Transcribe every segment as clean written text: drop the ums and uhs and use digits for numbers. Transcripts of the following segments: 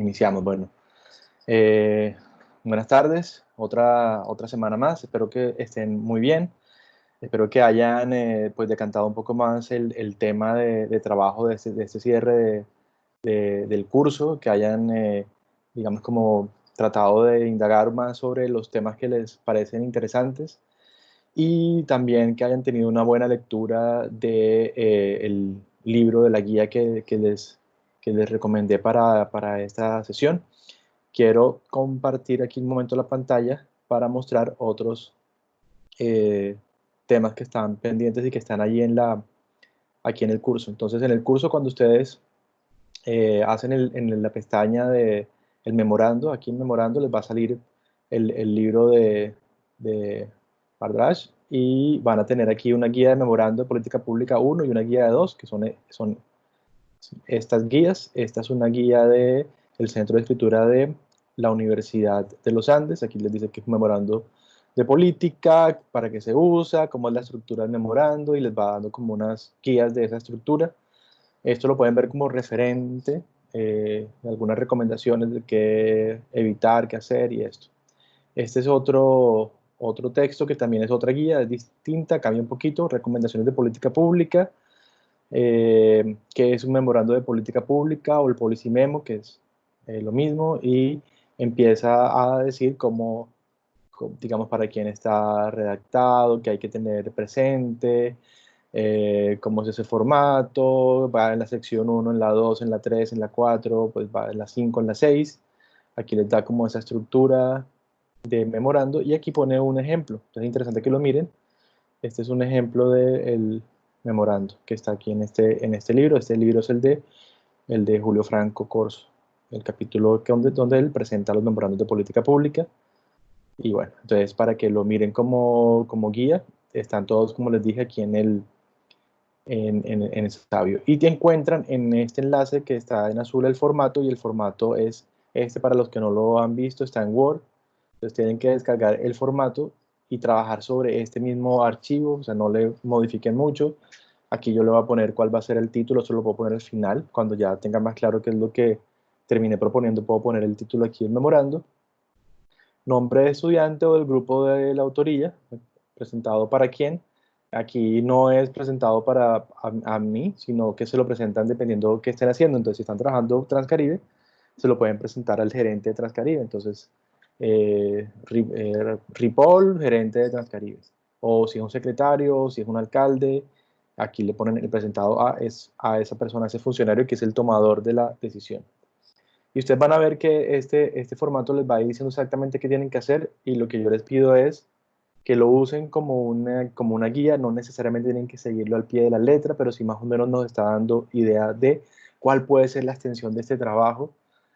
Iniciamos, bueno. Eh, Buenas tardes, otra semana más. Espero que estén muy bien. Espero que hayan pues decantado un poco más el tema de trabajo de este cierre del curso, que hayan, digamos, como tratado de indagar más sobre los temas que les parecen interesantes y también que hayan tenido una buena lectura de, el libro de la guía que les recomendé para esta sesión. Quiero compartir aquí un momento la pantalla para mostrar otros eh, temas que están pendientes y que están allí aquí en el curso. Entonces, en el curso, cuando ustedes hacen en la pestaña de el memorando, aquí en memorando les va a salir el libro de Bardrash y van a tener aquí una guía de memorando de política pública 1 y una guía de 2, que son estas guías. Esta es una guía del Centro de Escritura de la Universidad de los Andes. Aquí les dice que es un memorando de política, para qué se usa, cómo es la estructura del memorando, y les va dando como unas guías de esa estructura. Esto lo pueden ver como referente, algunas recomendaciones de qué evitar, qué hacer y esto. Este es otro texto que también es otra guía, es distinta, cambia un poquito, recomendaciones de política pública, que es un memorando de política pública, o el Policy Memo, que es lo mismo, y empieza a decir digamos, para quién está redactado, qué hay que tener presente, cómo es ese formato. Va en la sección 1, en la 2, en la 3, en la 4, pues va en la 5, en la 6. Aquí les da como esa estructura de memorando, y aquí pone un ejemplo. Entonces es interesante que lo miren. Este es un ejemplo del memorando que está aquí en este libro. Este libro es el de Julio Franco Corso, el capítulo donde él presenta los memorandos de política pública. Y bueno, entonces para que lo miren como guía, están todos, como les dije, aquí en Sabio. Y te encuentran en este enlace que está en azul el formato, y el formato es este. Para los que no lo han visto, está en Word. Entonces tienen que descargar el formato y trabajar sobre este mismo archivo, o sea, no le modifiquen mucho. Aquí yo le voy a poner cuál va a ser el título, eso lo puedo poner al final, cuando ya tenga más claro qué es lo que terminé proponiendo. Puedo poner el título aquí en memorando, nombre de estudiante o del grupo de la autoría, presentado para quién. Aquí no es presentado a mí, sino que se lo presentan dependiendo de qué estén haciendo. Entonces, si están trabajando Transcaribe, se lo pueden presentar al gerente de Transcaribe. Entonces, Ripoll, gerente de Transcaribe. O si es un secretario, o si es un alcalde, aquí le ponen el presentado a esa persona, a ese funcionario que es el tomador de la decisión. Y ustedes van a ver que este formato les va a ir diciendo exactamente qué tienen que hacer, y lo que yo les pido es que lo usen como una guía. No necesariamente tienen que seguirlo al pie de la letra, pero sí más o menos nos está dando idea de cuál puede ser la extensión de este trabajo.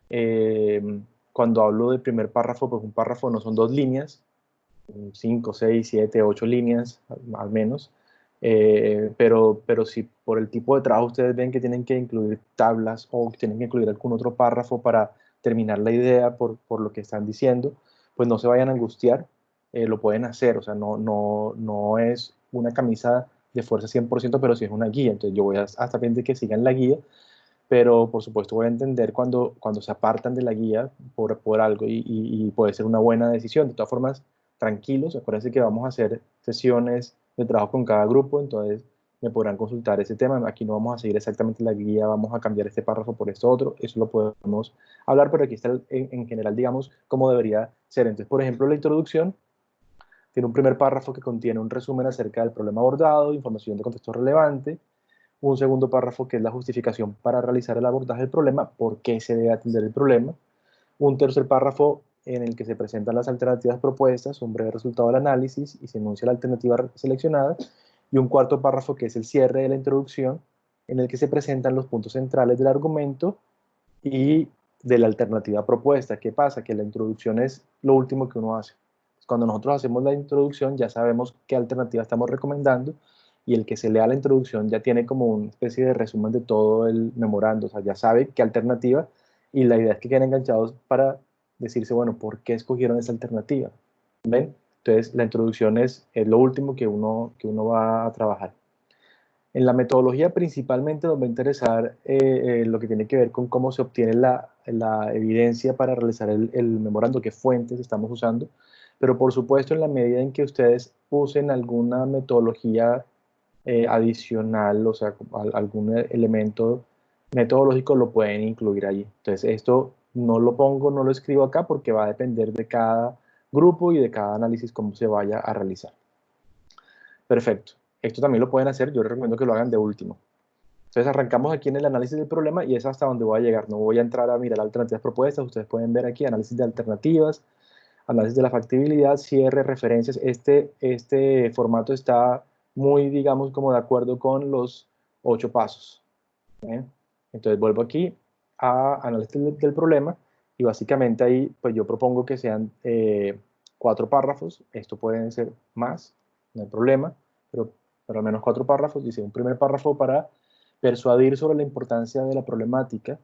Eh, Cuando hablo del primer párrafo, pues un párrafo no son 2 líneas, 5, 6, 7, 8 líneas al menos. Pero si por el tipo de trabajo ustedes ven que tienen que incluir tablas o que tienen que incluir algún otro párrafo para terminar la idea por lo que están diciendo, pues no se vayan a angustiar. Lo pueden hacer. O sea, no es una camisa de fuerza 100%, pero sí es una guía. Entonces yo voy a hasta pendiente que sigan la guía, pero por supuesto voy a entender cuando se apartan de la guía por algo, y puede ser una buena decisión. De todas formas, tranquilos, acuérdense que vamos a hacer sesiones de trabajo con cada grupo, entonces me podrán consultar ese tema. Aquí no vamos a seguir exactamente la guía, vamos a cambiar este párrafo por esto otro, eso lo podemos hablar, pero aquí está en general, digamos, cómo debería ser. Entonces, por ejemplo, la introducción tiene un primer párrafo que contiene un resumen acerca del problema abordado, información de contexto relevante. Un segundo párrafo que es la justificación para realizar el abordaje del problema, por qué se debe atender el problema. Un tercer párrafo en el que se presentan las alternativas propuestas, un breve resultado del análisis y se enuncia la alternativa seleccionada. Y un cuarto párrafo que es el cierre de la introducción, en el que se presentan los puntos centrales del argumento y de la alternativa propuesta. ¿Qué pasa? Que la introducción es lo último que uno hace. Cuando nosotros hacemos la introducción, ya sabemos qué alternativa estamos recomendando, y el que se lea la introducción ya tiene como una especie de resumen de todo el memorando. O sea, ya sabe qué alternativa, y la idea es que queden enganchados para decirse, bueno, ¿por qué escogieron esa alternativa? ¿Ven? Entonces, la introducción es lo último que uno va a trabajar. En la metodología principalmente nos va a interesar lo que tiene que ver con cómo se obtiene la evidencia para realizar el memorando, qué fuentes estamos usando, pero por supuesto en la medida en que ustedes usen alguna metodología adicional, o sea, algún elemento metodológico lo pueden incluir allí. Entonces esto no lo pongo, no lo escribo acá porque va a depender de cada grupo y de cada análisis cómo se vaya a realizar. Perfecto. Esto también lo pueden hacer, yo les recomiendo que lo hagan de último. Entonces arrancamos aquí en el análisis del problema y es hasta donde voy a llegar. No voy a entrar a mirar alternativas propuestas, ustedes pueden ver aquí análisis de alternativas, análisis de la factibilidad, cierre, referencias. Este formato está muy, digamos, como de acuerdo con los 8 pasos. ¿Bien? Entonces vuelvo aquí a análisis del problema y básicamente ahí pues yo propongo que sean 4 párrafos. Esto pueden ser más, no hay problema, pero al menos 4 párrafos. Dice un primer párrafo para persuadir sobre la importancia de la problemática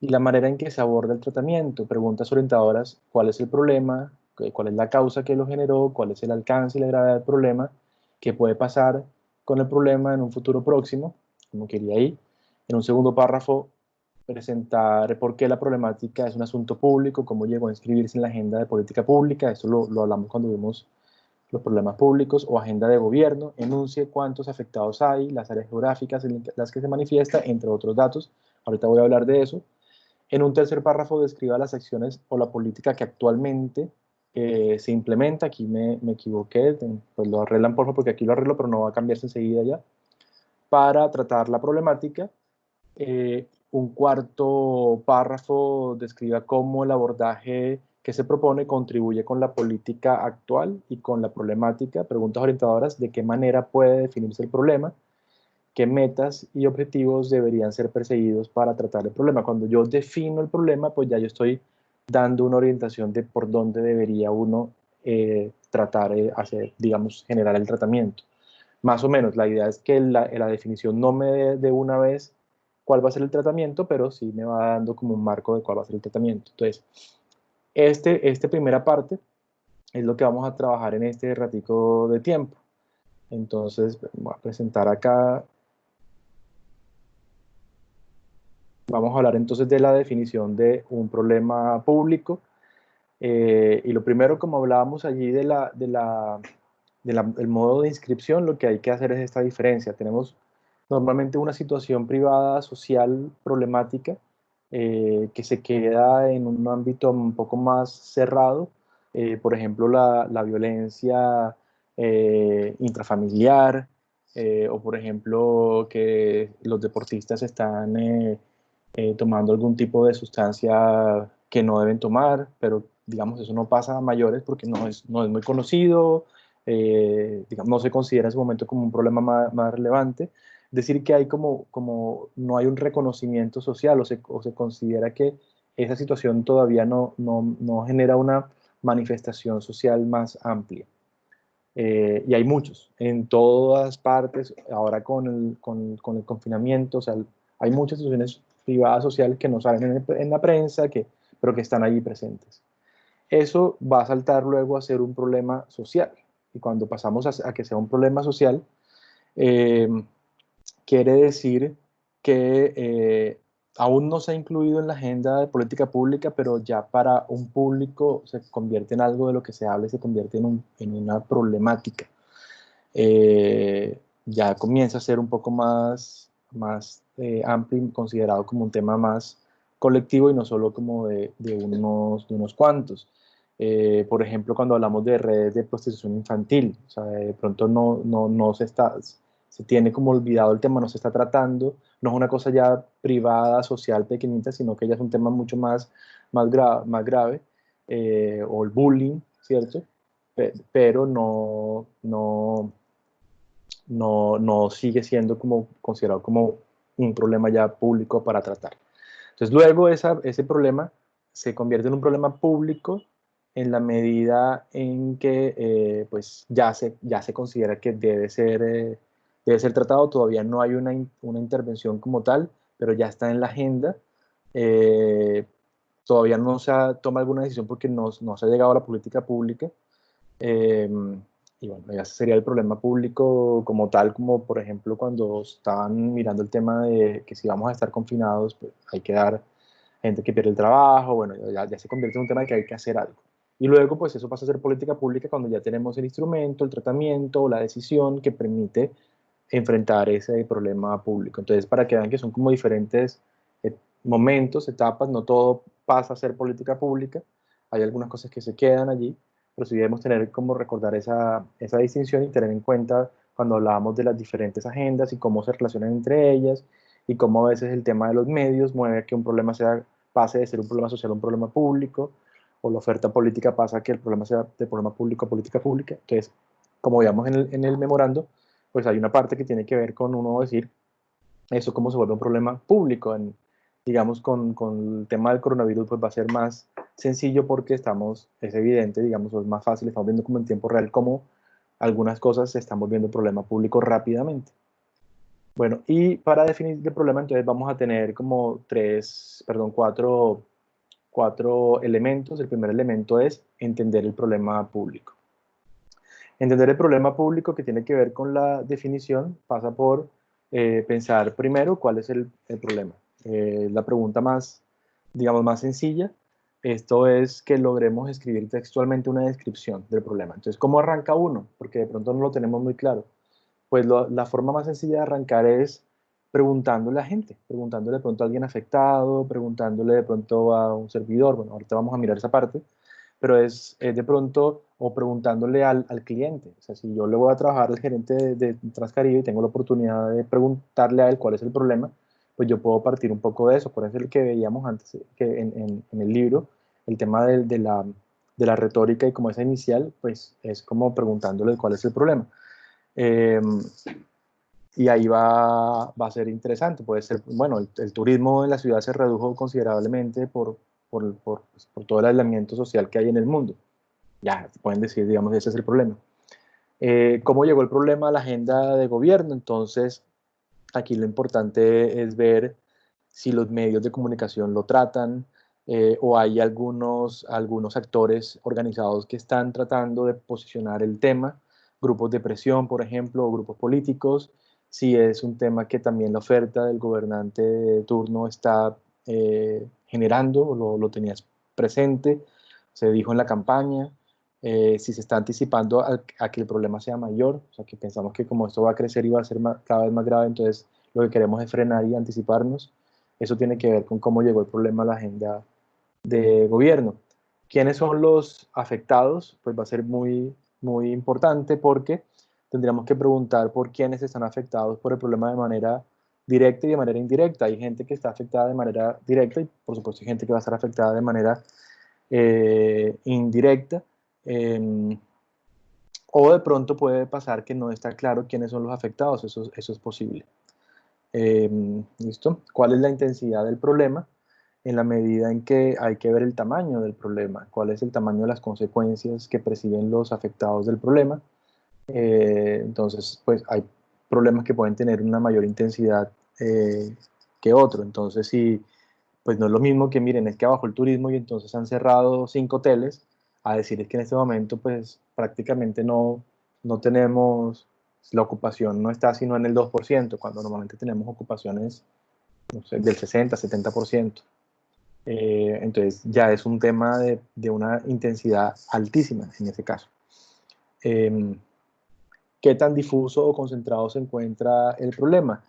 y la manera en que se aborda el tratamiento. Preguntas orientadoras: ¿cuál es el problema? ¿Cuál es la causa que lo generó? ¿Cuál es el alcance y la gravedad del problema? ¿Qué puede pasar con el problema en un futuro próximo? Como quería ahí. En un segundo párrafo, presentar por qué la problemática es un asunto público, cómo llegó a inscribirse en la agenda de política pública. Esto lo hablamos cuando vimos los problemas públicos, o agenda de gobierno. Enuncie cuántos afectados hay, las áreas geográficas en las que se manifiesta, entre otros datos. Ahorita voy a hablar de eso. En un tercer párrafo describa las acciones o la política que actualmente se implementa. Aquí me equivoqué, pues lo arreglan por favor, porque aquí lo arreglo, pero no va a cambiarse enseguida ya. Para tratar la problemática. Un cuarto párrafo describa cómo el abordaje que se propone contribuye con la política actual y con la problemática. Preguntas orientadoras: ¿de qué manera puede definirse el problema? ¿Qué metas y objetivos deberían ser perseguidos para tratar el problema? Cuando yo defino el problema, pues ya yo estoy dando una orientación de por dónde debería uno tratar, hacer, digamos, generar el tratamiento. Más o menos, la idea es que la definición no me dé de una vez cuál va a ser el tratamiento, pero sí me va dando como un marco de cuál va a ser el tratamiento. Entonces, esta primera parte es lo que vamos a trabajar en este ratico de tiempo. Entonces, voy a presentar acá. Vamos a hablar entonces de la definición de un problema público. Y lo primero, como hablábamos allí del modo de inscripción, lo que hay que hacer es esta diferencia. Tenemos normalmente una situación privada, social, problemática, que se queda en un ámbito un poco más cerrado. Por ejemplo, la violencia intrafamiliar, o por ejemplo que los deportistas están tomando algún tipo de sustancia que no deben tomar, pero digamos eso no pasa a mayores porque no es muy conocido, digamos, no se considera en ese momento como un problema más relevante. Decir que hay como no hay un reconocimiento social, o se considera que esa situación todavía no genera una manifestación social más amplia. Y hay muchos, en todas partes, ahora con el confinamiento, o sea, hay muchas situaciones privadas sociales que no salen en la prensa, pero que están allí presentes. Eso va a saltar luego a ser un problema social. Y cuando pasamos a que sea un problema social, eh, quiere decir que aún no se ha incluido en la agenda de política pública, pero ya para un público se convierte en algo de lo que se habla y se convierte en una problemática. Ya comienza a ser un poco más amplio y considerado como un tema más colectivo y no solo como de unos cuantos. Por ejemplo, cuando hablamos de redes de prostitución infantil, o sea, de pronto no se tiene como olvidado el tema, no se está tratando, no es una cosa ya privada, social, pequeñita, sino que ya es un tema mucho más grave, o el bullying, ¿cierto? Pero no sigue siendo como considerado como un problema ya público para tratar. Entonces luego ese problema se convierte en un problema público en la medida en que pues ya se considera que debe ser tratado. Todavía no hay una intervención como tal, pero ya está en la agenda. Eh, Todavía no se toma alguna decisión porque no se ha llegado a la política pública. Eh, Y bueno, ese sería el problema público como tal, como por ejemplo cuando estaban mirando el tema de que si vamos a estar confinados, pues hay que dar gente que pierde el trabajo, bueno, ya se convierte en un tema de que hay que hacer algo. Y luego, pues eso pasa a ser política pública cuando ya tenemos el instrumento, el tratamiento, la decisión que permite enfrentar ese problema público. Entonces, para que vean que son como diferentes momentos, etapas, no todo pasa a ser política pública, hay algunas cosas que se quedan allí, pero sí debemos tener como recordar esa distinción y tener en cuenta cuando hablábamos de las diferentes agendas y cómo se relacionan entre ellas y cómo a veces el tema de los medios mueve a que un problema pase de ser un problema social a un problema público, o la oferta política pasa a que el problema sea de problema público a política pública. Entonces, como veamos en el memorando, pues hay una parte que tiene que ver con uno decir eso cómo se vuelve un problema público. Digamos, con el tema del coronavirus, pues va a ser más sencillo porque es evidente, digamos, o es más fácil, estamos viendo como en tiempo real cómo algunas cosas se están volviendo problema público rápidamente. Bueno, y para definir el problema, entonces vamos a tener como cuatro elementos. El primer elemento es entender el problema público. Entender el problema público que tiene que ver con la definición pasa por pensar primero cuál es el problema. La pregunta más, digamos, más sencilla, esto es que logremos escribir textualmente una descripción del problema. Entonces, ¿cómo arranca uno? Porque de pronto no lo tenemos muy claro. Pues la forma más sencilla de arrancar es preguntándole a gente, preguntándole de pronto a alguien afectado, preguntándole de pronto a un servidor. Bueno, ahorita vamos a mirar esa parte, pero es de pronto o preguntándole al cliente. O sea, si yo le voy a trabajar al gerente de Transcaribe y tengo la oportunidad de preguntarle a él cuál es el problema, pues yo puedo partir un poco de eso. Por eso es el que veíamos antes que en el libro, el tema de la retórica y como esa inicial, pues es como preguntándole cuál es el problema. Eh, y ahí va a ser interesante. Puede ser, bueno, el turismo en la ciudad se redujo considerablemente por todo el aislamiento social que hay en el mundo. Ya, pueden decir, digamos, ese es el problema. ¿Cómo llegó el problema a la agenda de gobierno? Entonces, aquí lo importante es ver si los medios de comunicación lo tratan, o hay algunos actores organizados que están tratando de posicionar el tema, grupos de presión, por ejemplo, o grupos políticos, si es un tema que también la oferta del gobernante de turno está generando, o lo tenías presente, se dijo en la campaña, si se está anticipando a que el problema sea mayor, o sea, que pensamos que como esto va a crecer y va a ser cada vez más grave, entonces lo que queremos es frenar y anticiparnos. Eso tiene que ver con cómo llegó el problema a la agenda de gobierno. ¿Quiénes son los afectados? Pues va a ser muy, muy importante porque tendríamos que preguntar por quiénes están afectados por el problema de manera directa y de manera indirecta. Hay gente que está afectada de manera directa y por supuesto hay gente que va a estar afectada de manera indirecta. Eh, o de pronto puede pasar que no está claro quiénes son los afectados, eso es posible. ¿Listo? ¿Cuál es la intensidad del problema? En la medida en que hay que ver el tamaño del problema, cuál es el tamaño de las consecuencias que perciben los afectados del problema. Entonces, pues hay problemas que pueden tener una mayor intensidad que otro. Entonces, si pues no es lo mismo que miren, es que bajó el turismo y entonces han cerrado 5 hoteles, a decir es que en este momento pues prácticamente no tenemos, la ocupación no está sino en el 2% cuando normalmente tenemos ocupaciones, no sé, del 60-70%. Entonces ya es un tema de una intensidad altísima en ese caso. Eh, ¿Qué tan difuso o concentrado se encuentra el problema?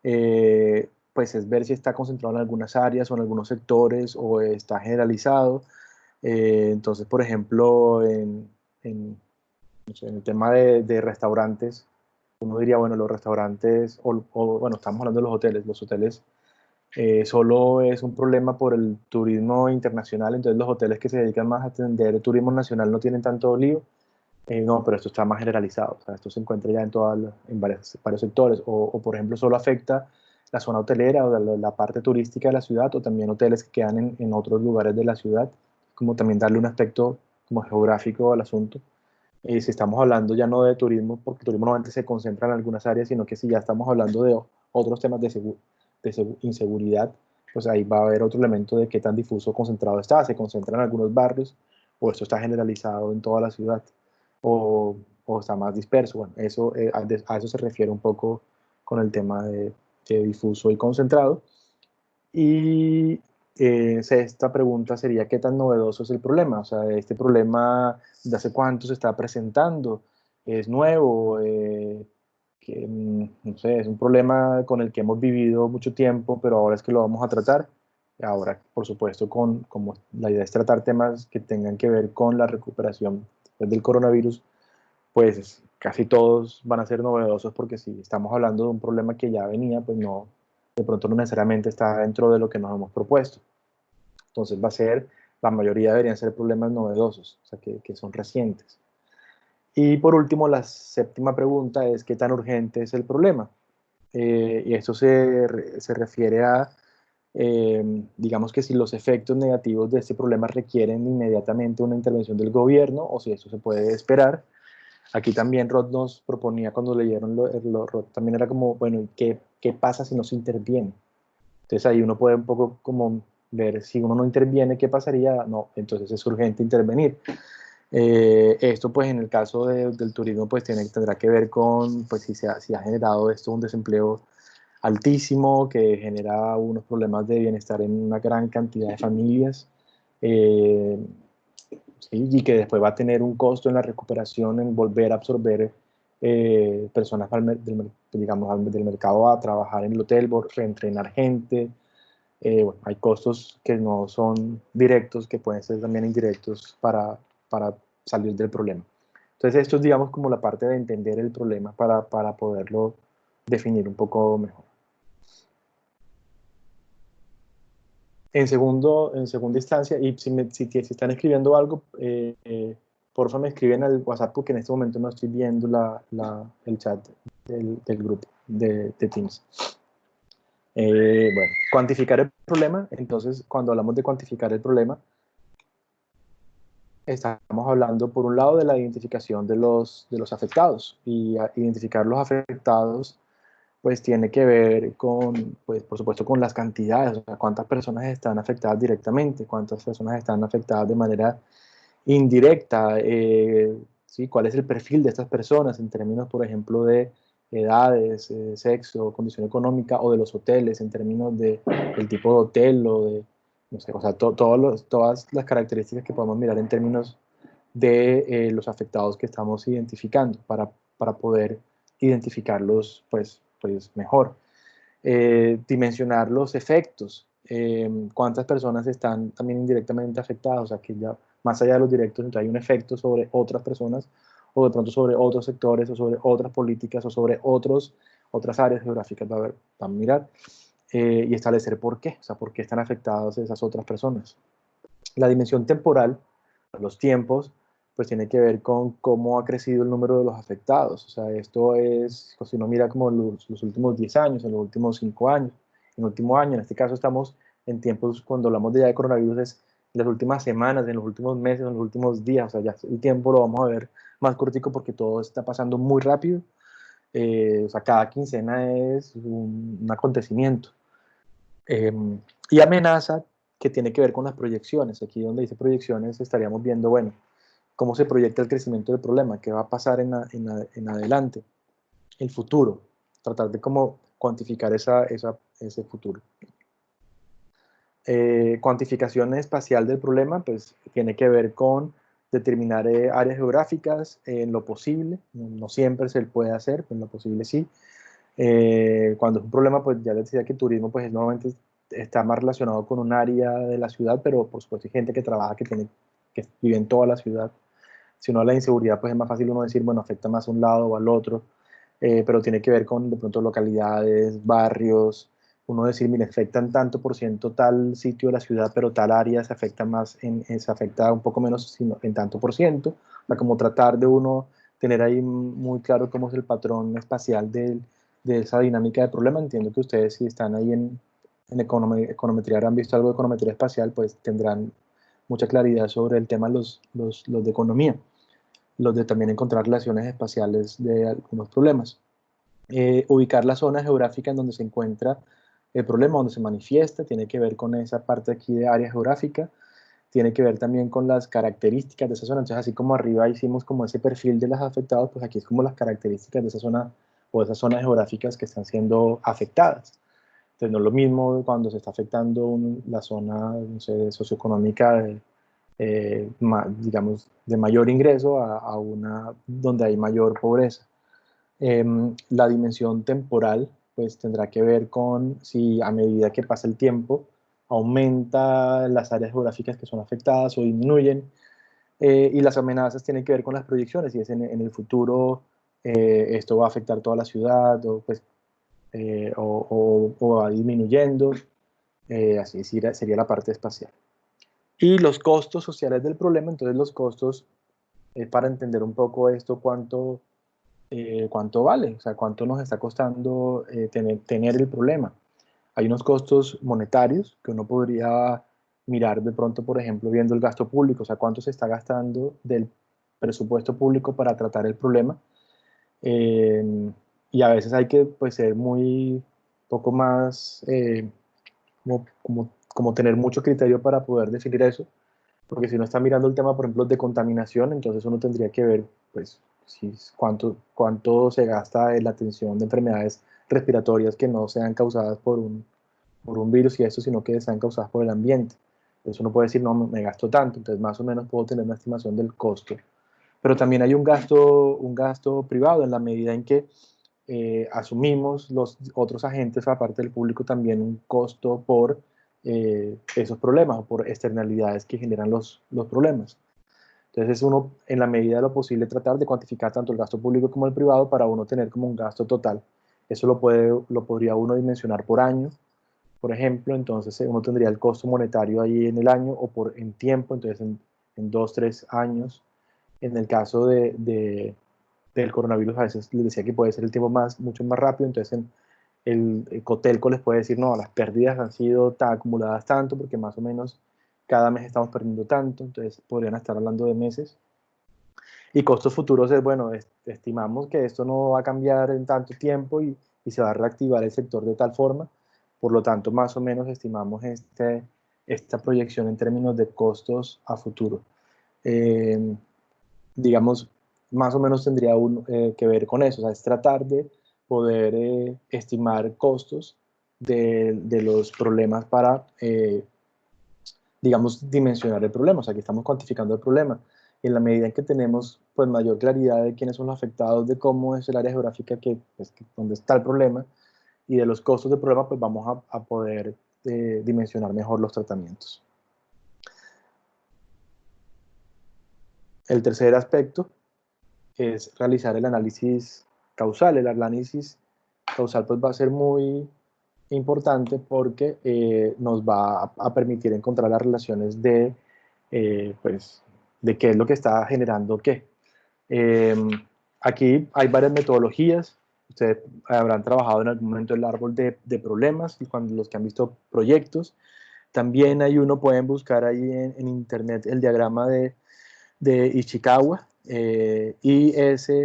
Pues es ver si está concentrado en algunas áreas o en algunos sectores o está generalizado. Entonces, por ejemplo, no sé, en el tema de restaurantes, uno diría, bueno, los restaurantes, bueno, estamos hablando de los hoteles solo es un problema por el turismo internacional, entonces los hoteles que se dedican más a atender el turismo nacional no tienen tanto lío. No, pero esto está más generalizado, o sea, esto se encuentra ya en varios sectores, o por ejemplo solo afecta la zona hotelera o la parte turística de la ciudad, o también hoteles que quedan en otros lugares de la ciudad, como también darle un aspecto como geográfico al asunto. Si estamos hablando ya no de turismo, porque el turismo normalmente se concentra en algunas áreas, sino que si ya estamos hablando de otros temas de inseguridad, pues ahí va a haber otro elemento de qué tan difuso o concentrado está, se concentra en algunos barrios, o esto está generalizado en toda la ciudad, o o está más disperso. Bueno, eso, a eso se refiere un poco con el tema de difuso y concentrado. Y esta pregunta sería, ¿qué tan novedoso es el problema? O sea, ¿este problema de hace cuánto se está presentando? ¿Es nuevo? No sé, es un problema con el que hemos vivido mucho tiempo, pero ahora es que lo vamos a tratar. Ahora, por supuesto, como la idea es tratar temas que tengan que ver con la recuperación después del coronavirus, pues casi todos van a ser novedosos porque si estamos hablando de un problema que ya venía, pues no, de pronto no necesariamente está dentro de lo que nos hemos propuesto. Entonces va a ser, la mayoría deberían ser problemas novedosos, o sea, que son recientes. Y por último, la séptima pregunta es, ¿qué tan urgente es el problema? Y esto se refiere a, digamos que si los efectos negativos de este problema requieren inmediatamente una intervención del gobierno o si esto se puede esperar. Aquí también Roth nos proponía cuando leyeron Roth también era como, bueno, ¿qué pasa si no se interviene? Entonces ahí uno puede un poco como ver si uno no interviene, ¿qué pasaría? No, entonces es urgente intervenir. Esto pues en el caso del turismo pues tendrá que ver con pues si ha generado esto un desempleo altísimo que genera unos problemas de bienestar en una gran cantidad de familias. Eh, ¿Sí? Y que después va a tener un costo en la recuperación, en volver a absorber personas digamos, del mercado a trabajar en el hotel, reentrenar gente. Bueno, hay costos que no son directos, que pueden ser también indirectos para salir del problema. Entonces, esto es, digamos, como la parte de entender el problema para poderlo definir un poco mejor. En segunda instancia, y si están escribiendo algo, porfa me escriben al WhatsApp porque en este momento no estoy viendo el chat del grupo de Teams. Bueno, cuantificar el problema. Entonces, cuando hablamos de cuantificar el problema, estamos hablando, por un lado, de la identificación de los afectados. Y identificar los afectados pues tiene que ver con, pues por supuesto, con las cantidades, o sea, cuántas personas están afectadas directamente, cuántas personas están afectadas de manera indirecta, ¿sí? ¿Cuál es el perfil de estas personas en términos, por ejemplo, de edades, sexo, condición económica, o de los hoteles, en términos del tipo de hotel o de, no sé, o sea, todas las características que podemos mirar en términos de los afectados que estamos identificando para poder identificarlos pues mejor. Dimensionar los efectos, cuántas personas están también indirectamente afectadas, o sea que ya más allá de los directos, entonces hay un efecto sobre otras personas o de pronto sobre otros sectores o sobre otras políticas o sobre otras áreas geográficas para mirar y establecer por qué, o sea, por qué están afectadas esas otras personas. La dimensión temporal, los tiempos, pues tiene que ver con cómo ha crecido el número de los afectados. O sea, esto es, si uno mira como los últimos 10 años, en los últimos 5 años, en el último año, en este caso estamos en tiempos, cuando hablamos de ya de coronavirus, es en las últimas semanas, en los últimos meses, en los últimos días, o sea, ya el tiempo lo vamos a ver más cortico porque todo está pasando muy rápido. O sea, cada quincena es un acontecimiento. Eh, y amenaza que tiene que ver con las proyecciones. Aquí donde dice proyecciones estaríamos viendo, bueno, cómo se proyecta el crecimiento del problema, qué va a pasar en adelante, el futuro, tratar de cómo cuantificar ese futuro. Cuantificación espacial del problema, pues tiene que ver con determinar áreas geográficas en lo posible, no siempre se puede hacer, pero en lo posible sí. Cuando es un problema, pues ya les decía que el turismo pues normalmente está más relacionado con un área de la ciudad, pero por supuesto hay gente que trabaja, que vive en toda la ciudad. Si uno habla de inseguridad, pues es más fácil uno decir, bueno, afecta más a un lado o al otro, pero tiene que ver con de pronto localidades, barrios, uno decir, mire, afectan tanto por ciento tal sitio de la ciudad, pero tal área se afecta más, se afecta un poco menos sino en tanto por ciento, o sea, como tratar de uno tener ahí muy claro cómo es el patrón espacial de esa dinámica de problema. Entiendo que ustedes si están ahí en econometría, han visto algo de econometría espacial, pues tendrán mucha claridad sobre el tema los de economía, los de también encontrar relaciones espaciales de algunos problemas. Ubicar la zona geográfica en donde se encuentra el problema, donde se manifiesta, tiene que ver con esa parte aquí de área geográfica. tiene que ver también con las características de esa zona. Entonces, así como arriba hicimos como ese perfil de los afectados, pues aquí es como las características de esa zona o de esas zonas geográficas que están siendo afectadas. Entonces, no es lo mismo cuando se está afectando la zona, no sé, socioeconómica, digamos, de mayor ingreso a una donde hay mayor pobreza. La dimensión temporal, pues tendrá que ver con si a medida que pasa el tiempo aumenta las áreas geográficas que son afectadas o disminuyen. Y las amenazas tienen que ver con las proyecciones, si es en el futuro esto va a afectar toda la ciudad o, pues, o va disminuyendo, así sería la parte espacial. Y los costos sociales del problema, entonces los costos, para entender un poco esto, cuánto vale, o sea, cuánto nos está costando tener el problema. Hay unos costos monetarios que uno podría mirar de pronto, por ejemplo, viendo el gasto público, o sea, cuánto se está gastando del presupuesto público para tratar el problema. Eh, y a veces hay que, pues, ser muy, poco más, como tener mucho criterio para poder definir eso, porque si uno está mirando el tema, por ejemplo, de contaminación, entonces uno tendría que ver, pues, si, cuánto se gasta en la atención de enfermedades respiratorias que no sean causadas por un virus y eso, sino que sean causadas por el ambiente. Entonces uno puede decir, no, me gasto tanto, entonces más o menos puedo tener una estimación del costo. Pero también hay un gasto privado en la medida en que asumimos los otros agentes, aparte del público, también un costo por esos problemas o por externalidades que generan los problemas. Entonces es uno, en la medida de lo posible, tratar de cuantificar tanto el gasto público como el privado para uno tener como un gasto total. Eso lo podría uno dimensionar por año, por ejemplo, entonces uno tendría el costo monetario ahí en el año o en tiempo, entonces en 2, 3 años. En el caso del coronavirus, a veces les decía que puede ser el tiempo mucho más rápido, entonces el Cotelco les puede decir, no, las pérdidas han sido acumuladas tanto, porque más o menos cada mes estamos perdiendo tanto, entonces podrían estar hablando de meses. Y costos futuros es, bueno, estimamos que esto no va a cambiar en tanto tiempo y se va a reactivar el sector de tal forma, por lo tanto, más o menos estimamos esta proyección en términos de costos a futuro. Eh, digamos, más o menos tendría que ver con eso, o sea, es tratar de poder estimar costos de los problemas para, digamos, dimensionar el problema, o sea, que estamos cuantificando el problema. En la medida en que tenemos, pues, mayor claridad de quiénes son los afectados, de cómo es el área geográfica pues, donde está el problema y de los costos del problema, pues vamos a poder dimensionar mejor los tratamientos. El tercer aspecto es realizar el análisis causal. El análisis causal pues va a ser muy importante porque nos va a permitir encontrar las relaciones pues, de qué es lo que está generando qué. Eh, Aquí hay varias metodologías. Ustedes habrán trabajado en algún momento el árbol de problemas y cuando los que han visto proyectos. También hay uno, pueden buscar ahí en internet el diagrama de Ishikawa, Ishikawa,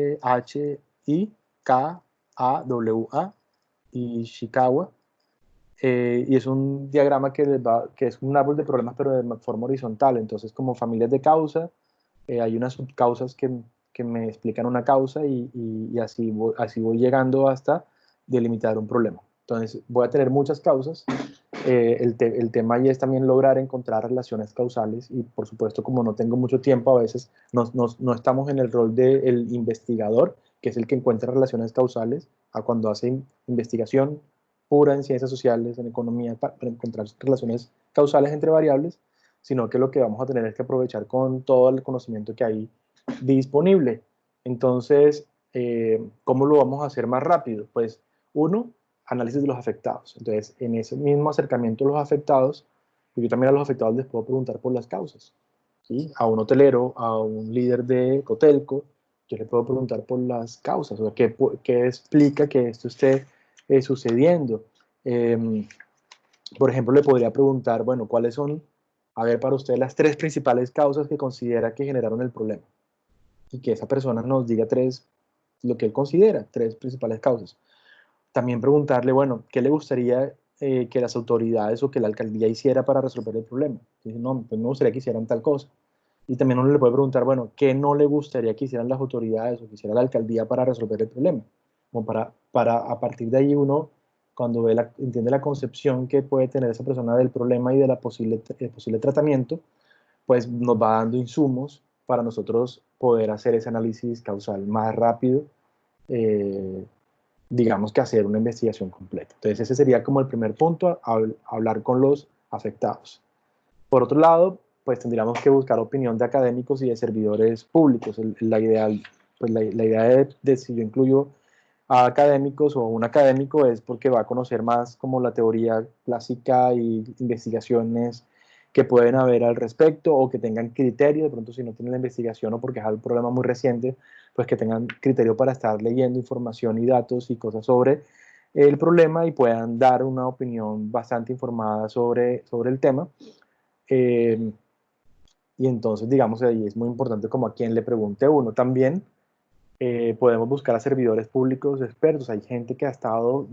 Ishikawa, y es un diagrama que es un árbol de problemas, pero de forma horizontal, entonces como familias de causa, hay unas subcausas que me explican una causa y así voy llegando hasta delimitar un problema. Entonces voy a tener muchas causas. El tema ahí es también lograr encontrar relaciones causales y por supuesto como no tengo mucho tiempo a veces no estamos en el rol del investigador, que es el que encuentra relaciones causales, a cuando hace investigación pura en ciencias sociales, en economía, para encontrar relaciones causales entre variables, sino que lo que vamos a tener es que aprovechar con todo el conocimiento que hay disponible. Entonces, ¿cómo lo vamos a hacer más rápido? Pues uno, análisis de los afectados. Entonces, en ese mismo acercamiento a los afectados, pues yo también a los afectados les puedo preguntar por las causas. ¿Sí? A un hotelero, a un líder de Cotelco, yo le puedo preguntar por las causas, o sea, qué explica que esto esté sucediendo. Eh, por ejemplo, le podría preguntar, bueno, ¿cuáles son, a ver, para usted las tres principales causas que considera que generaron el problema? Y que esa persona nos diga lo que él considera, tres principales causas. También preguntarle, bueno, ¿qué le gustaría que las autoridades o que la alcaldía hiciera para resolver el problema. Dice, no, pues me gustaría que hicieran tal cosa. Y también uno le puede preguntar, bueno, ¿qué no le gustaría que hicieran las autoridades o que hiciera la alcaldía para resolver el problema? Como para a partir de ahí uno, cuando entiende la concepción que puede tener esa persona del problema y de el posible tratamiento, pues nos va dando insumos para nosotros poder hacer ese análisis causal más rápido, eh, digamos que hacer una investigación completa. Entonces ese sería como el primer punto, hablar con los afectados. Por otro lado, pues tendríamos que buscar opinión de académicos y de servidores públicos. La idea de si yo incluyo a académicos o un académico es porque va a conocer más como la teoría clásica y investigaciones que pueden haber al respecto o que tengan criterio, de pronto si no tienen la investigación o porque es un problema muy reciente, pues que tengan criterio para estar leyendo información y datos y cosas sobre el problema y puedan dar una opinión bastante informada sobre el tema. Eh, y entonces, digamos, ahí es muy importante como a quien le pregunte uno. También podemos buscar a servidores públicos expertos. Hay gente que ha estado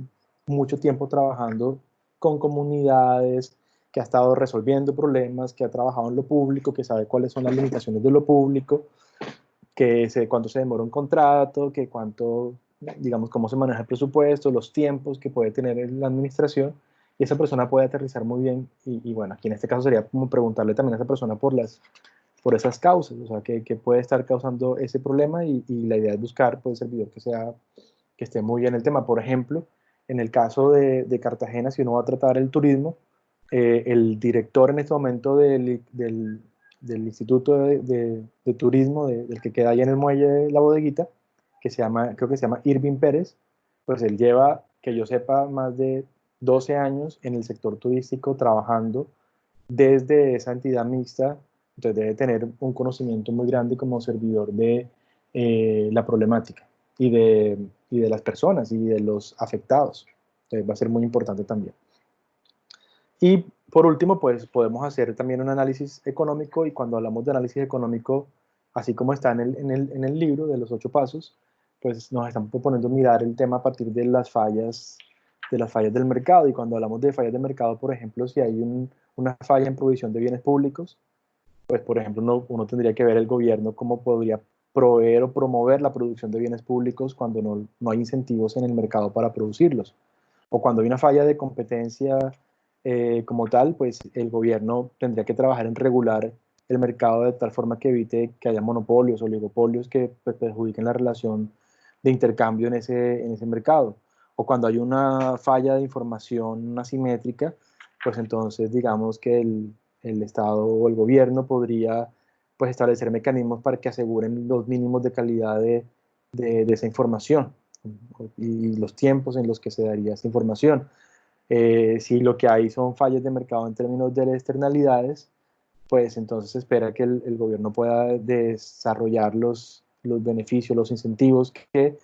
mucho tiempo trabajando con comunidades, que ha estado resolviendo problemas, que ha trabajado en lo público, que sabe cuáles son las limitaciones de lo público, que sé cuánto se demora un contrato, que cuánto, digamos, cómo se maneja el presupuesto, los tiempos que puede tener la administración, y esa persona puede aterrizar muy bien, y bueno, aquí en este caso sería como preguntarle también a esa persona por esas causas, o sea, que puede estar causando ese problema, y la idea es buscar pues, servidor que esté muy bien el tema. Por ejemplo, en el caso de Cartagena, si uno va a tratar el turismo, el director en este momento del Instituto de Turismo, del que queda ahí en el muelle de La Bodeguita, que se llama, creo que se llama Irving Pérez, pues él lleva, que yo sepa, más de 12 años en el sector turístico trabajando desde esa entidad mixta, entonces debe tener un conocimiento muy grande como servidor de la problemática y y de las personas y de los afectados. Entonces va a ser muy importante también. Y por último, pues podemos hacer también un análisis económico, y cuando hablamos de análisis económico, así como está en el libro de los 8 pasos, pues nos están proponiendo mirar el tema a partir de las fallas del mercado. Y cuando hablamos de fallas del mercado, por ejemplo, si hay una falla en provisión de bienes públicos, pues por ejemplo uno tendría que ver el gobierno cómo podría proveer o promover la producción de bienes públicos cuando no hay incentivos en el mercado para producirlos. O cuando hay una falla de competencia como tal, pues el gobierno tendría que trabajar en regular el mercado de tal forma que evite que haya monopolios o oligopolios que pues, perjudiquen la relación de intercambio en ese mercado. O cuando hay una falla de información asimétrica, pues entonces digamos que el Estado o el gobierno podría pues establecer mecanismos para que aseguren los mínimos de calidad de esa información y los tiempos en los que se daría esa información. Si lo que hay son fallas de mercado en términos de externalidades, pues entonces se espera que el gobierno pueda desarrollar los beneficios, los incentivos que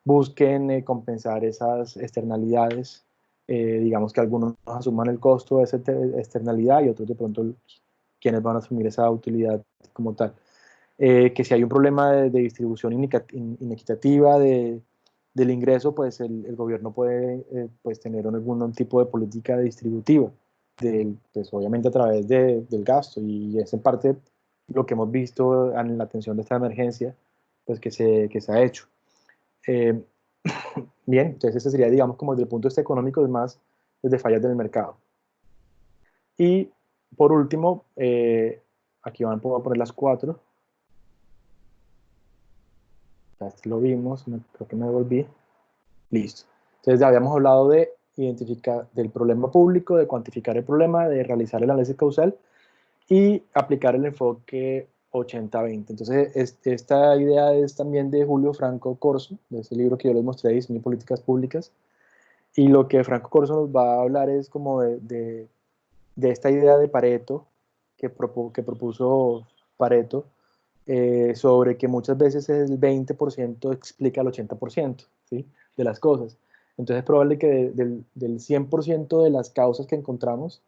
busquen compensar esas externalidades. Digamos que algunos asuman el costo de esa externalidad y otros de pronto quienes van a asumir esa utilidad como tal. Que si hay un problema de distribución inequitativa del ingreso, pues el gobierno puede pues tener algún tipo de política distributiva, pues obviamente a través del gasto, y es en parte lo que hemos visto en la atención de esta emergencia, pues que se ha hecho. Eh, Bien, entonces ese sería, digamos, como desde el punto de vista económico, es más desde fallas del mercado. Y por último, aquí voy a poner las 4. Ya este lo vimos, creo que me devolví. Listo. Entonces ya habíamos hablado de identificar del problema público, de cuantificar el problema, de realizar el análisis causal y aplicar el enfoque 80-20. Entonces esta idea es también de Julio Franco Corso, de ese libro que yo les mostré, Diseño y Políticas Públicas. Y lo que Franco Corso nos va a hablar es como de esta idea de Pareto que propuso Pareto, sobre que muchas veces el 20% explica el 80%, ¿sí?, de las cosas. Entonces es probable que del 100% de las causas que encontramos,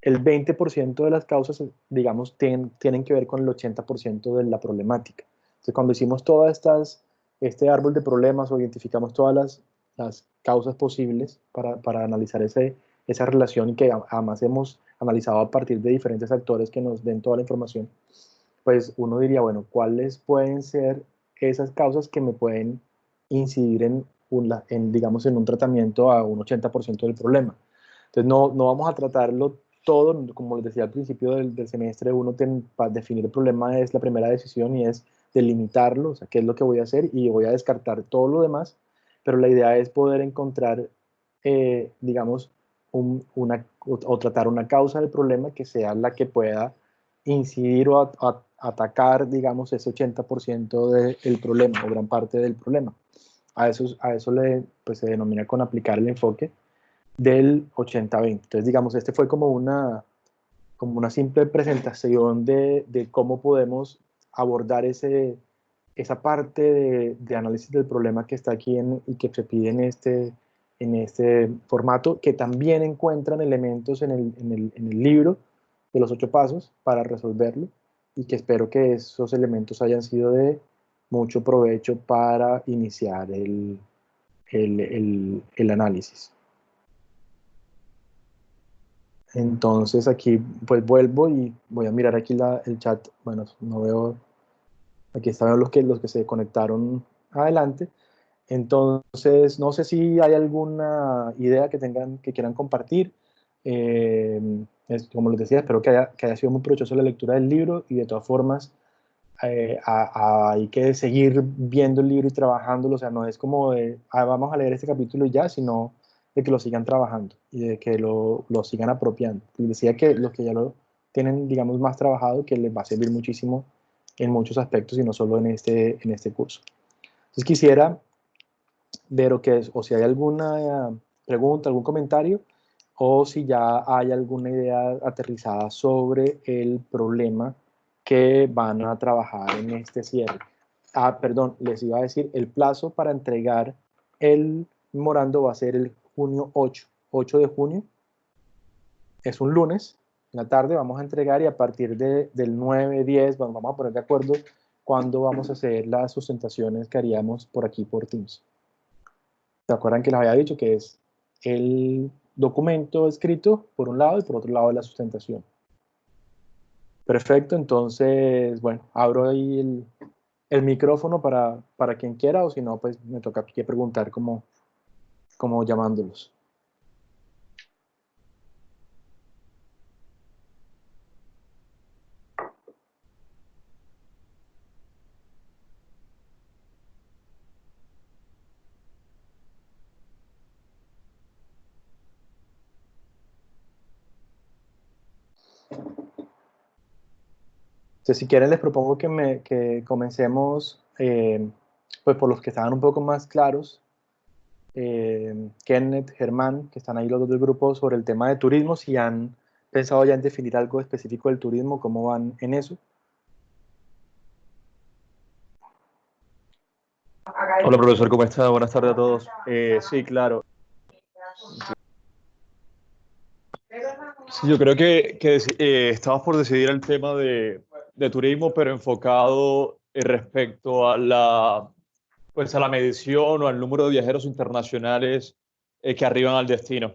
el 20% de las causas, digamos, tienen que ver con el 80% de la problemática. Entonces cuando hicimos este árbol de problemas o identificamos todas las causas posibles para analizar esa relación y que además hemos analizado a partir de diferentes actores que nos den toda la información, pues uno diría, bueno, ¿cuáles pueden ser esas causas que me pueden incidir digamos, en un tratamiento a un 80% del problema? Entonces, no vamos a tratarlo todo, como les decía al principio del semestre, para definir el problema es la primera decisión y es delimitarlo, o sea, qué es lo que voy a hacer y voy a descartar todo lo demás, pero la idea es poder encontrar, digamos, o tratar una causa del problema que sea la que pueda incidir o atacar, digamos, ese 80% del problema o gran parte del problema. A eso pues, se denomina con aplicar el enfoque del 80-20. Entonces, digamos, este fue como una simple presentación de cómo podemos abordar esa parte de análisis del problema que está aquí y que se pide en este formato, que también encuentran elementos en el libro de los 8 pasos para resolverlo, y que espero que esos elementos hayan sido de mucho provecho para iniciar el análisis. Entonces aquí pues vuelvo y voy a mirar aquí el chat. Bueno, no veo, aquí están los que se conectaron adelante. Entonces, no sé si hay alguna idea que quieran compartir. Eh, como les decía, espero que haya sido muy provechoso la lectura del libro, y de todas formas hay que seguir viendo el libro y trabajándolo. O sea, no es como de, vamos a leer este capítulo y ya, sino de que lo sigan trabajando y de que lo sigan apropiando. Les decía que los que ya lo tienen, digamos, más trabajado, que les va a servir muchísimo en muchos aspectos y no solo en este curso. Entonces quisiera ver o si hay alguna pregunta, algún comentario, o si ya hay alguna idea aterrizada sobre el problema que van a trabajar en este cierre. Perdón, les iba a decir, el plazo para entregar el memorando va a ser el junio 8 de junio, es un lunes, en la tarde vamos a entregar, y a partir del 9-10 vamos a poner de acuerdo cuándo vamos a hacer las sustentaciones que haríamos por aquí por Teams. ¿Se acuerdan que les había dicho que es el documento escrito por un lado y por otro lado la sustentación? Perfecto, entonces, bueno, abro ahí el micrófono para quien quiera, o si no, pues me toca aquí preguntar como llamándolos. Entonces, si quieren, les propongo que comencemos, pues por los que estaban un poco más claros, Kenneth, Germán, que están ahí los dos del grupo, sobre el tema de turismo, si han pensado ya en definir algo específico del turismo, cómo van en eso. Hola profesor, ¿cómo está? Buenas tardes a todos. Sí, claro. Sí, yo creo que estamos por decidir el tema de turismo, pero enfocado respecto a pues a la medición o al número de viajeros internacionales que arriban al destino.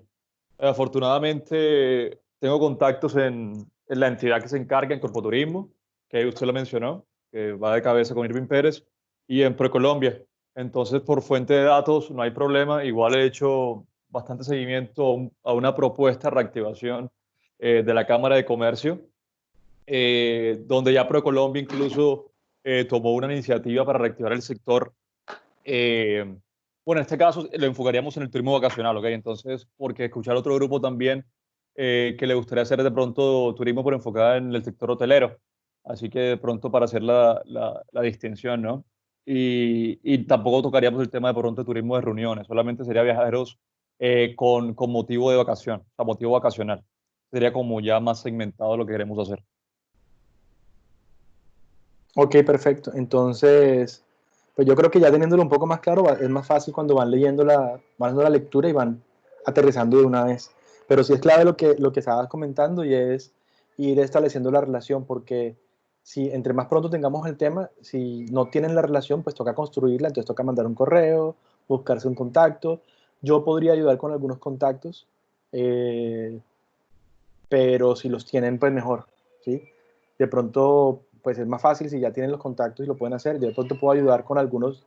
Afortunadamente tengo contactos en la entidad que se encarga en Corpoturismo, que usted lo mencionó, que va de cabeza con Irving Pérez, y en Procolombia. Entonces, por fuente de datos no hay problema. Igual he hecho bastante seguimiento a una propuesta de reactivación de la Cámara de Comercio, donde ya Procolombia incluso tomó una iniciativa para reactivar el sector. Bueno, en este caso lo enfocaríamos en el turismo vacacional, ¿ok? Entonces, porque escuchar otro grupo también que le gustaría hacer de pronto turismo por enfocada en el sector hotelero. Así que de pronto para hacer la distinción, ¿no? Y tampoco tocaríamos el tema de pronto turismo de reuniones, solamente sería viajeros con motivo de vacación, o sea, motivo vacacional. Sería como ya más segmentado lo que queremos hacer. Ok, perfecto. Entonces, pues yo creo que ya teniéndolo un poco más claro, es más fácil cuando van haciendo la lectura y van aterrizando de una vez. Pero sí es clave lo que estabas comentando, y es ir estableciendo la relación, porque si entre más pronto tengamos el tema, si no tienen la relación, pues toca construirla. Entonces toca mandar un correo, buscarse un contacto. Yo podría ayudar con algunos contactos, eh, pero si los tienen, pues mejor, ¿sí? De pronto, pues es más fácil si ya tienen los contactos y lo pueden hacer. Yo de pronto puedo ayudar con algunos,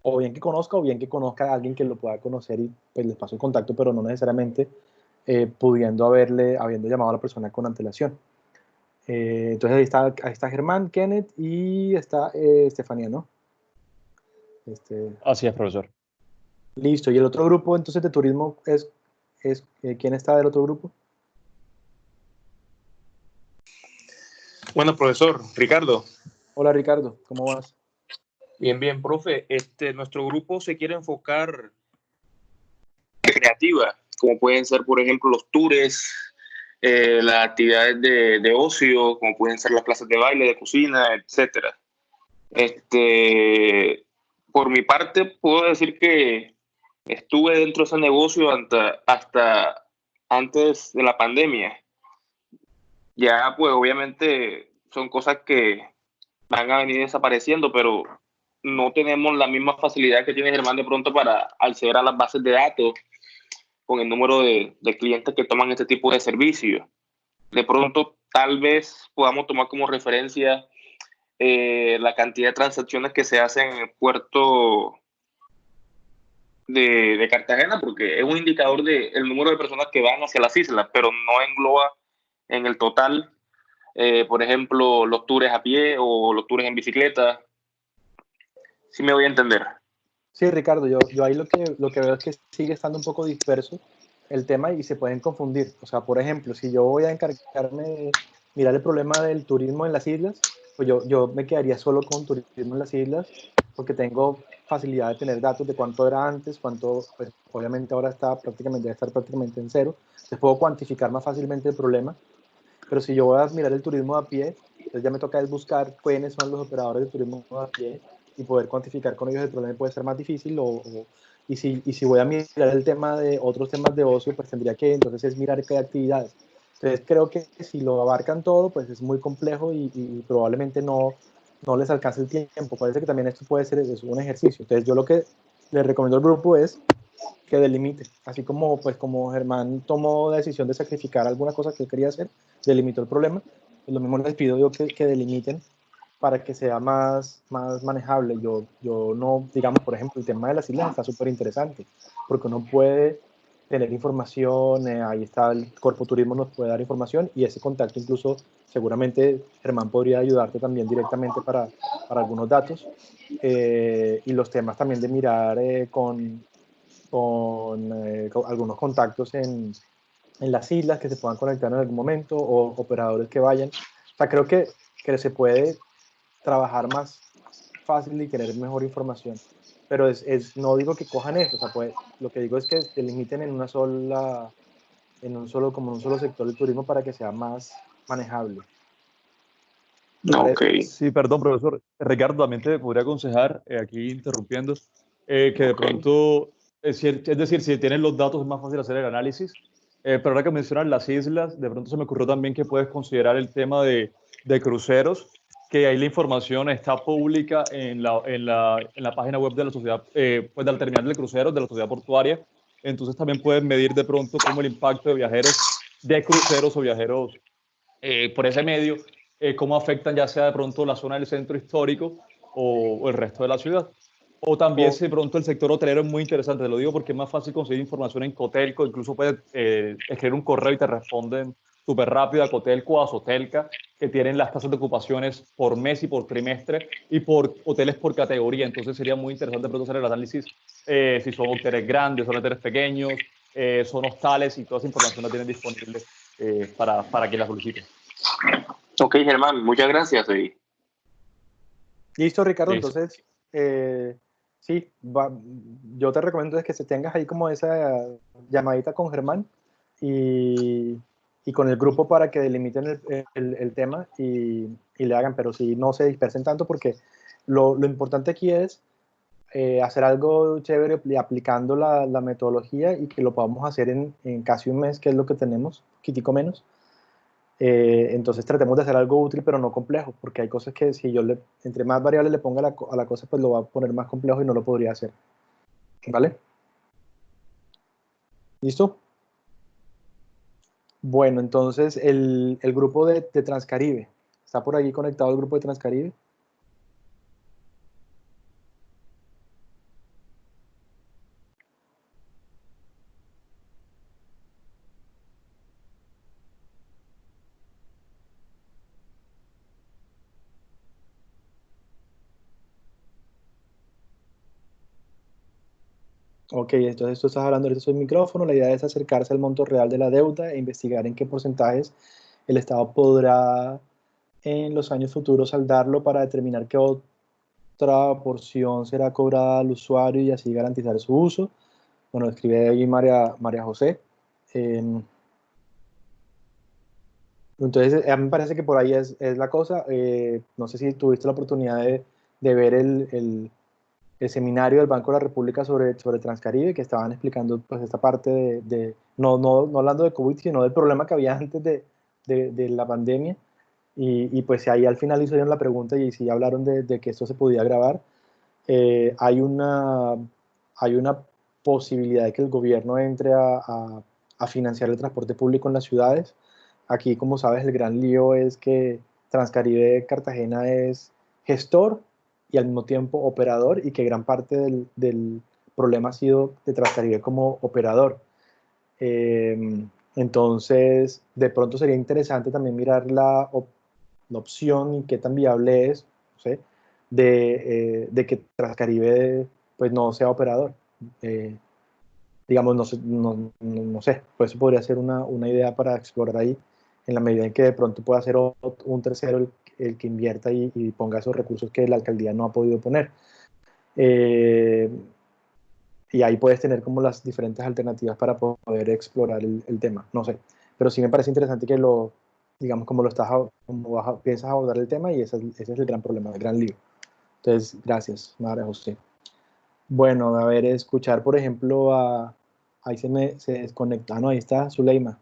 o bien que conozca, o bien que conozca a alguien que lo pueda conocer y pues les paso el contacto, pero no necesariamente habiendo llamado a la persona con antelación. Entonces ahí está Germán, Kenneth y está Estefanía, ¿no? Este, Así es, profesor. listo. ¿Y el otro grupo entonces de turismo es quién está del otro grupo? Bueno, profesor, Ricardo. Hola Ricardo, ¿cómo vas? Bien, bien, profe. Nuestro grupo se quiere enfocar en creativa, como pueden ser, por ejemplo, los tours, las actividades de ocio, como pueden ser las clases de baile, de cocina, etcétera. Por mi parte, puedo decir que estuve dentro de ese negocio hasta antes de la pandemia. Ya, pues, obviamente son cosas que van a venir desapareciendo, pero no tenemos la misma facilidad que tiene Germán de pronto para acceder a las bases de datos con el número de clientes que toman este tipo de servicios. De pronto, tal vez podamos tomar como referencia la cantidad de transacciones que se hacen en el puerto de Cartagena, porque es un indicador del número de personas que van hacia las islas, pero no engloba en el total, por ejemplo, los tours a pie o los tours en bicicleta. Sí me voy a entender. Sí, Ricardo, yo ahí lo que veo es que sigue estando un poco disperso el tema y se pueden confundir. O sea, por ejemplo, si yo voy a encargarme de mirar el problema del turismo en las islas, pues yo me quedaría solo con turismo en las islas porque tengo facilidad de tener datos de cuánto era antes, cuánto, pues obviamente ahora debe estar prácticamente en cero. Entonces puedo cuantificar más fácilmente el problema. Pero si yo voy a mirar el turismo a pie, entonces ya me toca es buscar quiénes son los operadores de turismo a pie y poder cuantificar con ellos el problema puede ser más difícil. Y si voy a mirar el tema de otros temas de ocio, pues tendría que entonces es mirar qué actividades. Entonces creo que si lo abarcan todo, pues es muy complejo y probablemente no les alcance el tiempo. Parece que también esto puede ser es un ejercicio. Entonces yo lo que le recomiendo al grupo es que delimite, así como pues como Germán tomó la decisión de sacrificar alguna cosa que él quería hacer, delimitó el problema, pues lo mismo les pido yo que delimiten para que sea más manejable. Yo no, digamos, por ejemplo, el tema de las islas está súper interesante, porque uno puede tener información, ahí está el Corpo Turismo nos puede dar información y ese contacto incluso seguramente Germán podría ayudarte también directamente para algunos datos y los temas también de mirar con algunos contactos en las islas que se puedan conectar en algún momento o operadores que vayan. O sea, creo que se puede trabajar más fácil y tener mejor información. Pero no digo que cojan eso, o sea, pues, lo que digo es que delimiten como en un solo sector del turismo para que sea más manejable. ¿Te Ok. parece? Sí, perdón, profesor. Ricardo, también te podría aconsejar, aquí interrumpiendo, que de Ok. pronto, es decir, si tienes los datos es más fácil hacer el análisis. Pero ahora que mencionas las islas, de pronto se me ocurrió también que puedes considerar el tema de cruceros, que ahí la información está pública en la página web de la sociedad, pues de la terminal de cruceros de la sociedad portuaria. Entonces también puedes medir de pronto cómo el impacto de viajeros de cruceros o viajeros por ese medio, cómo afectan ya sea de pronto la zona del centro histórico o el resto de la ciudad. O también O, si de pronto el sector hotelero es muy interesante, te lo digo porque es más fácil conseguir información en Cotelco, incluso puedes escribir un correo y te responden súper rápido a Cotelco o a Sotelca, que tienen las tasas de ocupaciones por mes y por trimestre y por hoteles por categoría. Entonces sería muy interesante de pronto hacer el análisis si son hoteles grandes, son hoteles pequeños, son hostales y toda esa información la tienen disponible para quien la solicite. Ok, Germán, muchas gracias. listo, Ricardo, Listo. entonces, sí, yo te recomiendo es que se tengas ahí como esa llamadita con Germán y, y con el grupo para que delimiten el tema y le hagan, pero sí, no se dispersen tanto porque lo importante aquí es hacer algo chévere aplicando la metodología y que lo podamos hacer en casi un mes, que es lo que tenemos, quitico menos. Entonces tratemos de hacer algo útil pero no complejo, porque hay cosas que si entre más variables le ponga a la cosa, pues lo va a poner más complejo y no lo podría hacer. ¿Vale? ¿Listo? Bueno, entonces el grupo de Transcaribe, ¿está por ahí conectado el grupo de Transcaribe? Ok, entonces tú estás hablando ahorita sobre el micrófono. La idea es acercarse al monto real de la deuda e investigar en qué porcentajes el Estado podrá en los años futuros saldarlo para determinar qué otra porción será cobrada al usuario y así garantizar su uso. Bueno, escribe ahí María José. Entonces, a mí me parece que por ahí es la cosa. No sé si tuviste la oportunidad de ver el seminario del Banco de la República sobre Transcaribe, que estaban explicando pues esta parte no hablando de COVID, sino del problema que había antes de la pandemia. Pues ahí al final hicieron la pregunta y sí hablaron de que esto se podía grabar. Hay una posibilidad de que el gobierno entre a financiar el transporte público en las ciudades. Aquí, como sabes, el gran lío es que Transcaribe Cartagena es gestor y al mismo tiempo operador, y que gran parte del problema ha sido de Transcaribe como operador. Entonces, de pronto sería interesante también mirar la opción y qué tan viable es, no sé, de que Transcaribe pues no sea operador. Digamos, no sé, pues eso podría ser una idea para explorar ahí, en la medida en que de pronto pueda ser un tercero el que invierta y ponga esos recursos que la alcaldía no ha podido poner. Eh, y ahí puedes tener como las diferentes alternativas para poder explorar el tema, no sé. Pero sí me parece interesante que digamos, piensas abordar el tema, y ese es el gran problema, el gran lío. Entonces, gracias, María José. Bueno, a ver, escuchar, por ejemplo, ahí se desconecta, no, ahí está Zuleima.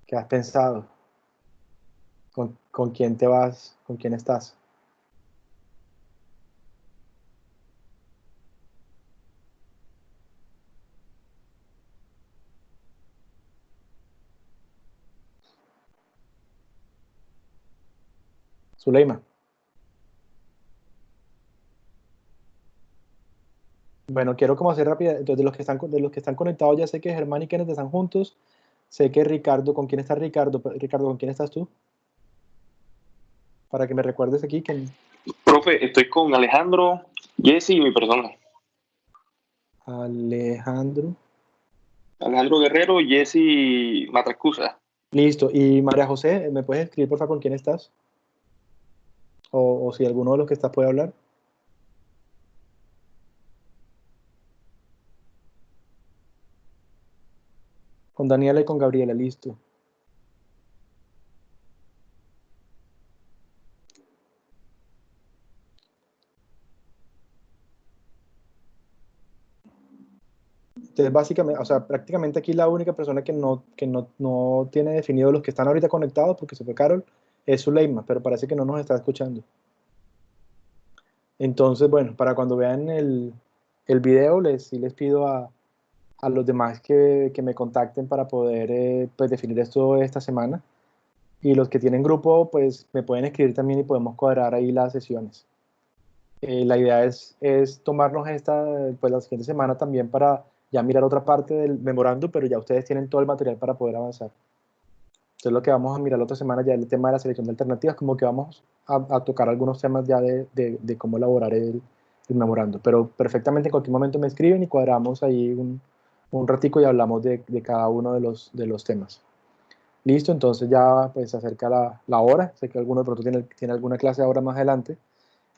¿Qué has pensado? ¿Con quién te vas? ¿Con quién estás? Zuleima. Bueno, quiero como hacer rápida. Entonces, de los que están conectados, ya sé que Germán y Kenneth están juntos. Sé que Ricardo, ¿con quién está Ricardo? Ricardo, ¿con quién estás tú? Para que me recuerdes aquí que Profe, estoy con Alejandro, Jesse y mi persona. Alejandro. Alejandro Guerrero, Jesse Matrascusa. Listo. Y María José, ¿me puedes escribir por favor con quién estás? O si alguno de los que está puede hablar. Con Daniela y con Gabriela, listo. Entonces, básicamente, o sea, prácticamente aquí la única persona que no tiene definido los que están ahorita conectados, porque se fue Carol, es Zuleima, pero parece que no nos está escuchando. Entonces, bueno, para cuando vean el video, sí les pido a los demás que me contacten para poder pues definir esto esta semana. Y los que tienen grupo, pues me pueden escribir también y podemos cuadrar ahí las sesiones. La idea es tomarnos pues la siguiente semana también para ya mirar otra parte del memorando, pero ya ustedes tienen todo el material para poder avanzar. Entonces lo que vamos a mirar la otra semana ya es el tema de la selección de alternativas, como que vamos a tocar algunos temas ya de cómo elaborar el memorando. Pero perfectamente en cualquier momento me escriben y cuadramos ahí un ratico y hablamos de cada uno de los temas. Listo, entonces ya pues se acerca la hora. Sé que alguno de pronto tiene alguna clase ahora más adelante.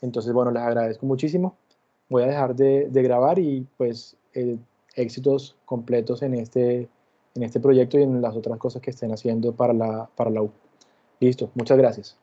Entonces, bueno, les agradezco muchísimo. Voy a dejar de grabar y pues éxitos completos en este proyecto y en las otras cosas que estén haciendo para la U. Listo, muchas gracias.